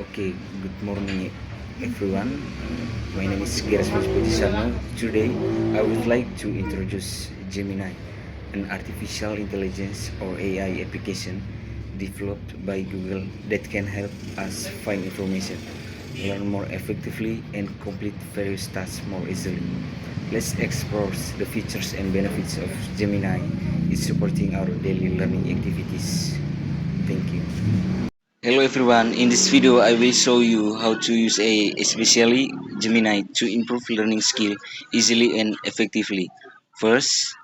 Okay, good morning everyone. My name is Gerasmus Pujisarno. Today I would like to introduce Gemini, an artificial intelligence or AI application developed by Google that can help us find information, learn more effectively, and complete various tasks more easily. Let's explore the features and benefits of Gemini in supporting our daily learning activities. Thank you. Hello everyone, in this video I will show you how to use especially Gemini to improve learning skill easily and effectively. First,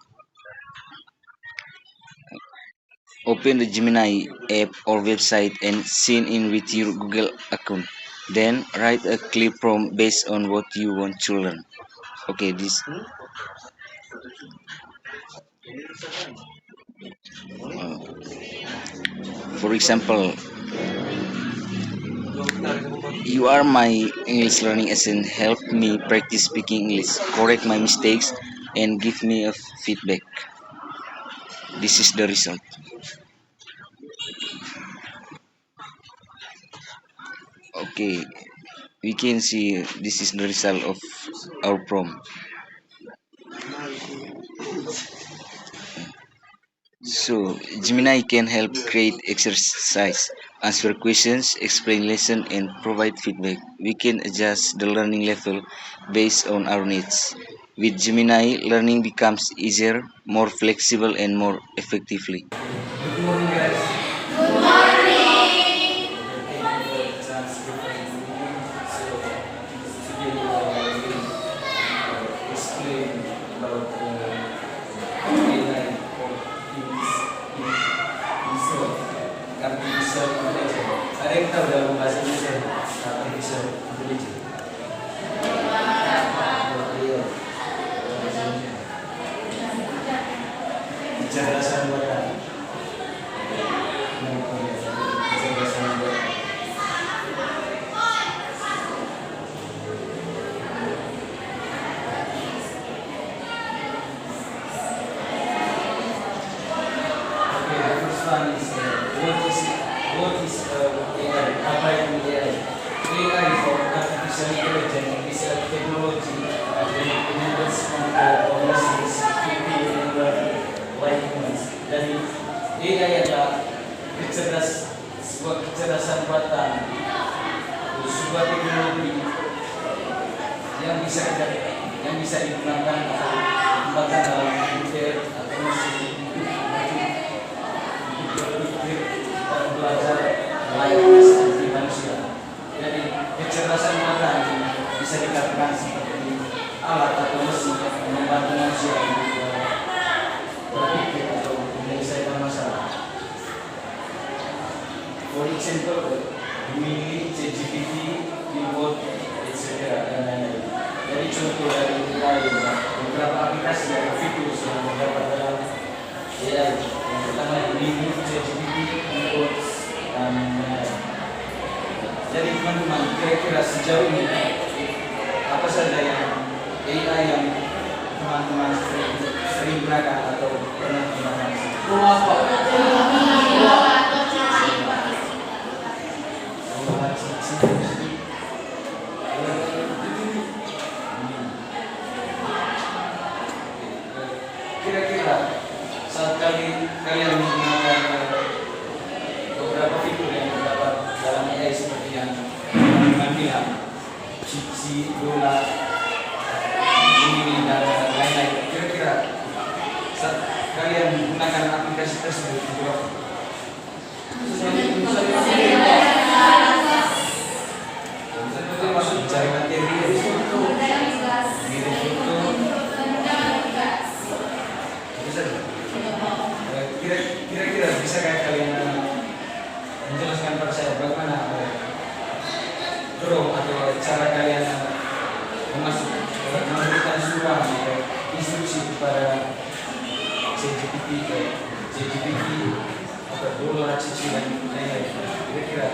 open the Gemini app or website and sign in with your Google account. Then write a clear prompt based on what you want to learn. Okay, uh, for example, you are my English learning assistant. Help me practice speaking English, correct my mistakes, and give me a feedback. This is the result. Okay, we can see this is the result of our prompt. So Gemini can help create exercise, answer questions, explain lesson, and provide feedback. We can adjust the learning level based on our needs. With Gemini, learning becomes easier, more flexible, and more effectively. Good morning, guys. Today will explain about AI or himself, artificial intelligence. Ada yang tahu dalam bahasa Indonesia artificial intelligence? Iya. Kecerdasan buatan. Kecerdasan buatan. Okay, the first one is AI? Apa itu AI? AI for artificial intelligence is a technology that enables people or machines to think and learn like humans. Jadi AI adalah sebuah kecerdasan buatan, sebuah teknologi yang bisa digunakan atau dikembangkan dalam komputer atau mesin untuk berpikir dan belajar layaknya seperti manusia. Jadi kecerdasan buatan bisa dikatakan seperti alat atau mesin yang membantu manusia untuk berpikir atau menyelesaikan masalah. For example, Gemini, ChatGPT, Keyboard, etc. dan lain-lain. Jadi contoh dari AI, beberapa aplikasi atau fitur yang terdapat dalam AI. Yang pertama Gemini, ChatGPT, Keyboard, dan lain-lain. Jadi teman-teman, kira-kira sejauh ini apa saja yang AI yang teman-teman sering gunakan atau pernah gunakan? Kira-kira saat kalian menggunakan beberapa fitur yang terdapat dalam AI seperti yang teman-teman bilang, Cici, Lola, ini dan lain-lain. Kira-kira saat kalian menggunakan aplikasi tersebut itu apa? Termasuk cari materi, ngirim foto, bisa. Kira-kira bisa kayak kalian menjelaskan pada saya bagaimana prompt atau cara kalian memberikan suara atau instruksi kepada ChatGPT atau Lola, Cici dan lain-lain. Kira-kira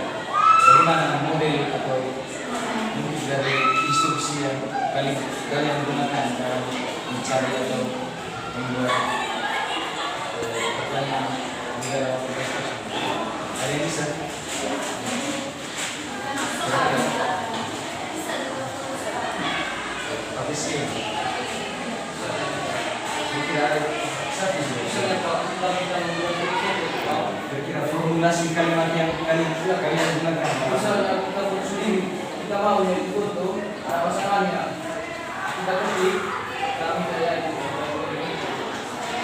bagaimana model atau mungkin dari instruksi yang kalian gunakan dalam mencari atau membuat pertanyaan di dalam aplikasi tersebut. Ada yang bisa? kalian gunakan. Misalnya kita foto sendiri, kita mau jadi foto, ada pasangannya, kita ketik, kami tidak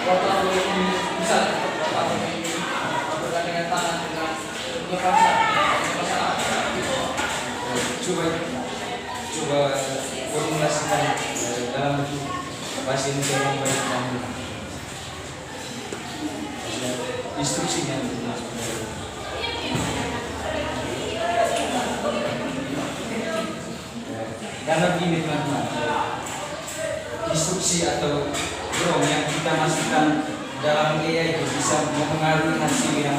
foto ini bisa foto ini, foto dengan tangan dengan pasangan. Coba formulasikan dalam bentuk bahasa Indonesia yang baik dan instruksinya untuk masuk ke dalam. Karena begini teman-teman, instruksi atau prompt yang kita masukkan dalam AI itu bisa mempengaruhi hasil yang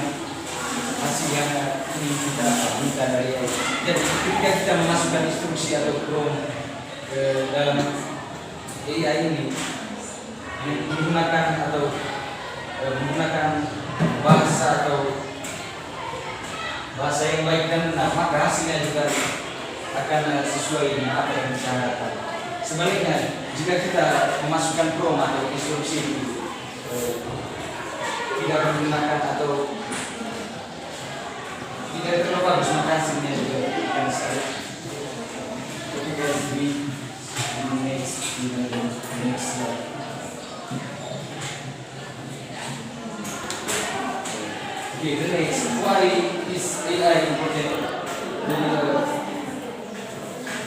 ini kita minta dari AI. Jadi ketika kita memasukkan instruksi atau prompt ke dalam AI ini menggunakan bahasa yang baik dan benar, maka hasilnya juga akan sesuai dengan apa yang disyaratkan. Sebaliknya, jika kita memasukkan prompt atau instruksi tidak menggunakan atau tidak terlalu bagus, maka hasilnya juga akan salah. Ketika di next slide. Okay, the next, why is AI important?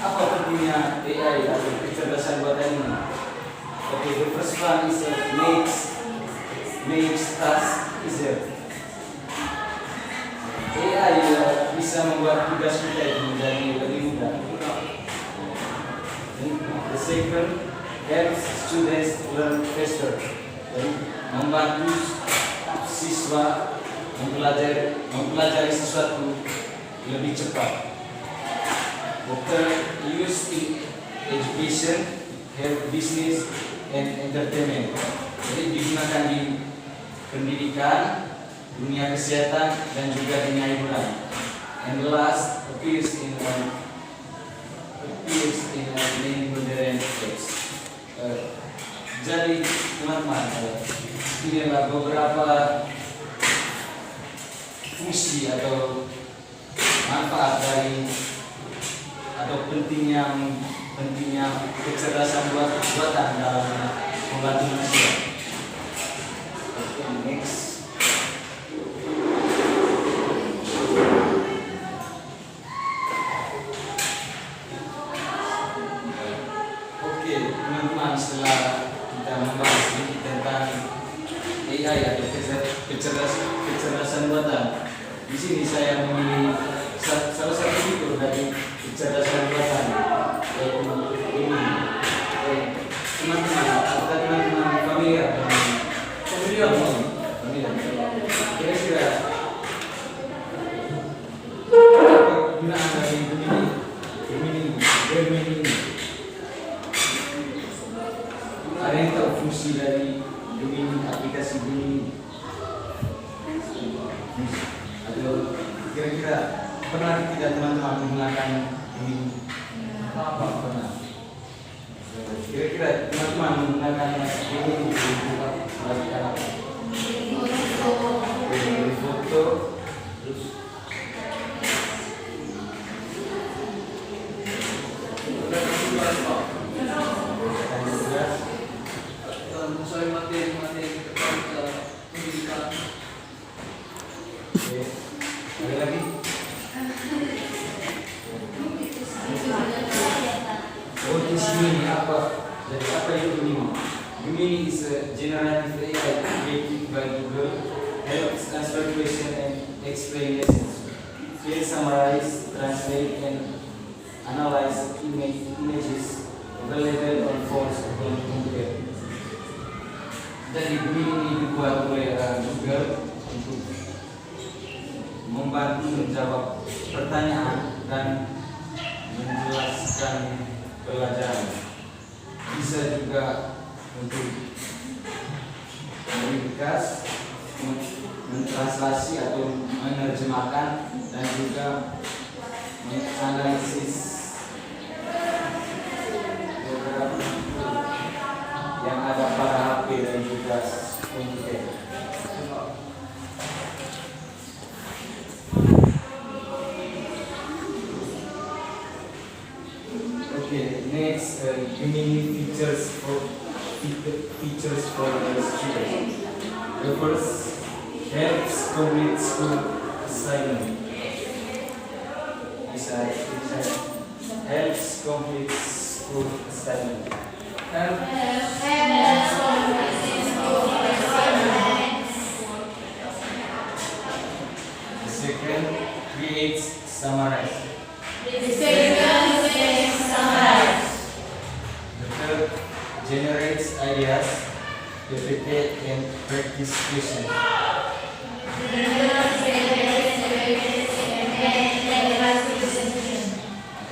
Apa pentingnya AI atau kecerdasan buatan ini? Okay, the first one is makes task easier. AI bisa membuat tugas kita itu menjadi lebih mudah. The second, helps students learn faster. Jadi membantu siswa mempelajari sesuatu lebih cepat. The third, use in education, health, business, and entertainment. Jadi digunakan di pendidikan, dunia kesehatan, dan juga dunia hiburan. And the last, appears in many modern apps. Jadi teman-teman, inilah beberapa fungsi atau manfaat dari atau pentingnya kecerdasan buatan dalam membantu manusia. Next. Oke, teman-teman, setelah kita membahas sedikit tentang AI atau kecerdasan buatan, di sini saya memilih salah satu fitur dari kecerdasan buatan, yaitu ini. Teman-teman, apakah teman-teman familiar dengan familiar? Kira-kira apa gunaan dari Gemini ini? Ada yang tahu fungsi dari Gemini, aplikasi Gemini? Atau kira-kira pernah tidak teman-teman menggunakan Gemini? Apa pernah? Kira-kira teman-teman menggunakan Gemini untuk melakukan apa? Foto, terus Soal materi terkait pendidikan. Oke, ada lagi? Oh, di sini apa? Jadi apa itu Gemini? Gemini is a generative AI created by Google, helps answer questions and explain lessons, can summarize, translate, and analyze images available on phones and computer. Jadi Gemini ini dibuat oleh Google untuk membantu menjawab pertanyaan dan menjelaskan pelajaran. Bisa juga untuk meringkas, mentranslasi atau menerjemahkan, dan juga menganalisis beberapa yang ada pada HP dan juga komputer. remaining features for the students. The first, helps complete school assignment. Helps complete school assignment. The second, creates summarize. The third, generates ideas, PPT and practice questions.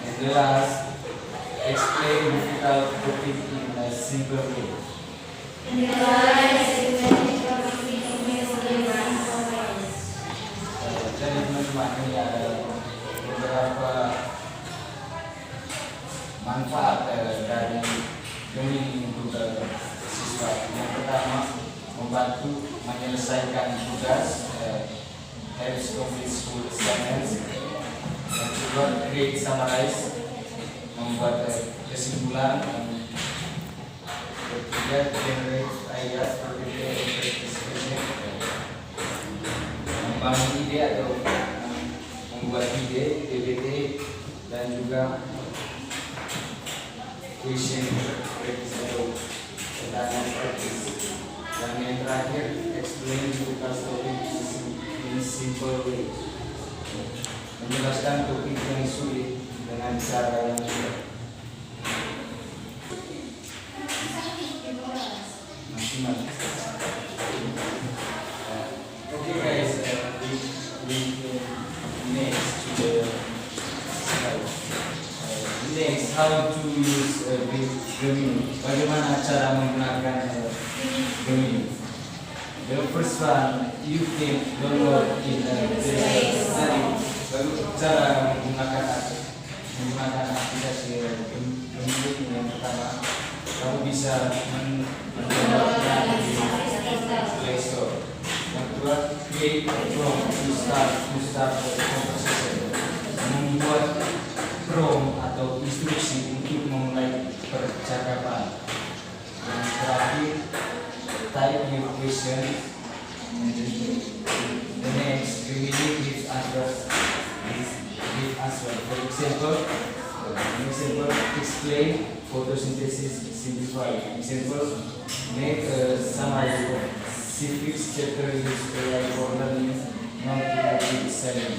And the last, explain difficult topic in a simple way. Jadi teman-teman, ini ada beberapa manfaat dari ini untuk siswa. Yang pertama, membantu menyelesaikan tugas, helps complete school assignments. Yang kedua, create summarize, membuat kesimpulan. Ketiga, generate ideas, prepare and practice question. Membangun ide atau membuat ide, PPT, dan juga question practice atau pertanyaan praktis. Dan yang terakhir, explain difficult topic in simple way. Menjelaskan topik yang sulit dengan cara yang mudah. Maksimal. Okay guys, we next to the slide. Next, how to use Gemini. Bagaimana cara menggunakan Gemini? The first one, you can download in Play Store. Cara menggunakan aplikasi Gemini yang pertama, kamu bisa mendownloadnya di Play Store. Yang kedua, create a prompt to start the conversation. Membuat prompt atau instruksi untuk memulai percakapan. Yang terakhir, type your question. The next, Gemini gives answers. For example, explain photosynthesis simplified. Example, make a summary. Civics chapter use AI for learning, not creative selling.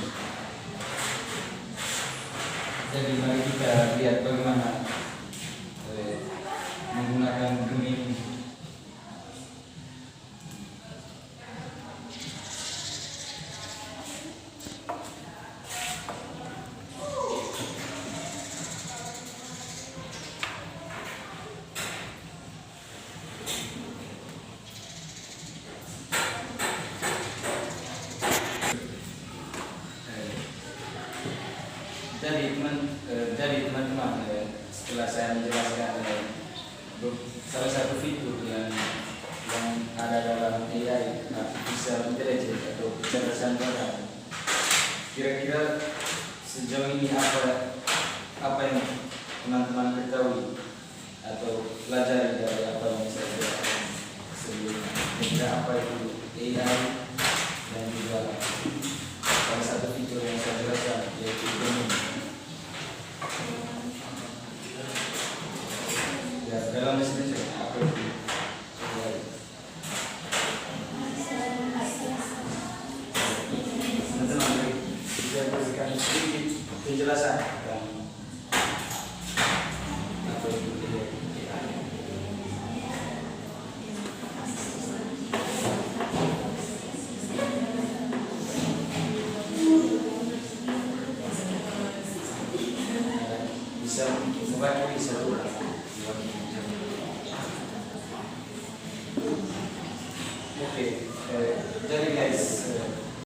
Jadi mari kita lihat bagaimana menggunakan Gemini. Jadi teman-teman, setelah saya menjelaskan salah satu fitur yang ada dalam AI, artificial intelligence atau kecerdasan buatan, kira-kira sejauh ini apa yang teman-teman ketahui atau pelajari dari apa yang saya jelaskan sebelumnya? Kira apa itu AI dan juga salah satu fitur yang saya jelaskan yaitu Gemini. Ya, dalam bahasa Indonesia apa itu? Teman-teman, bisa berikan sedikit penjelasan.